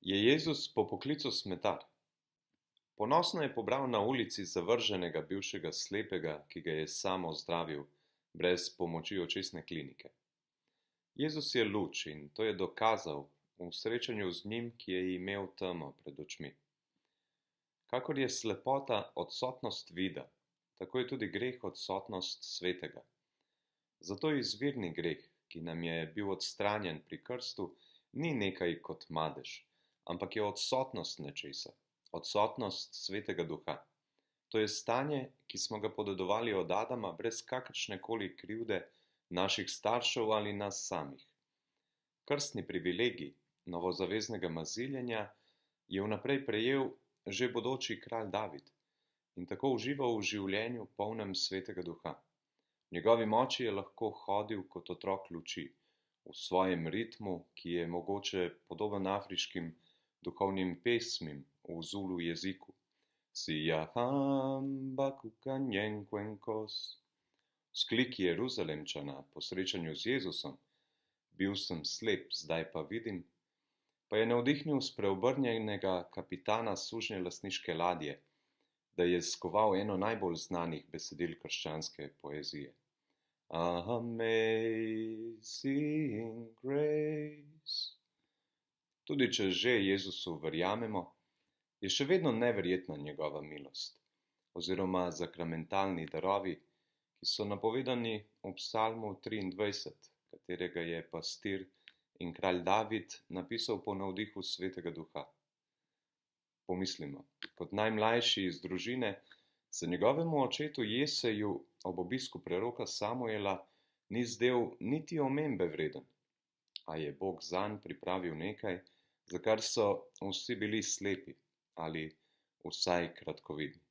Je Jezus po poklicu smetar. Ponosno je pobral na ulici zavrženega bivšega slepega, ki ga je sam ozdravil, brez pomoči očesne klinike. Jezus je luč in to je dokazal v srečanju z njim, ki je imel temo pred očmi. Kakor je slepota odsotnost vida, tako je tudi greh odsotnost svetega. Zato izvirni greh, ki nam je bil odstranjen pri krstu, ni nekaj kot madež, ampak je odsotnost nečesa, odsotnost svetega duha. To je stanje, ki smo ga podedovali od Adama brez kakršnekoli krivde naših staršev ali nas samih. Krstni privilegij novozaveznega maziljenja je vnaprej prejel že bodoči kralj David in tako užival v življenju polnem svetega duha. V njegovi moči je lahko hodil kot otrok luči, v svojem ritmu, ki je mogoče podoben afriškim duhovnim pesmim v Zulu jeziku. Sijahamba kukanjenkwenkos. Vzklik Jeruzalemčana po srečanju z Jezusom, bil sem slep, zdaj pa vidim, pa je navdihnil spreobrnjenega kapitana sužnjelastniške ladje, da je skoval eno najbolj znanih besedil krščanske poezije. Amazing grace. Tudi če že Jezusu verjamemo, je še vedno neverjetna njegova milost, oziroma sakramentalni darovi, ki so napovedani v Psalmu 23, katerega je pastir in kralj David napisal po navdihu svetega duha. Pomislimo, kot najmlajši iz družine se njegovemu očetu Jeseju ob obisku preroka Samuela ni zdel niti omembe vreden, a je Bog zanj pripravil nekaj, za kar so vsi bili slepi ali vsaj kratkovidni.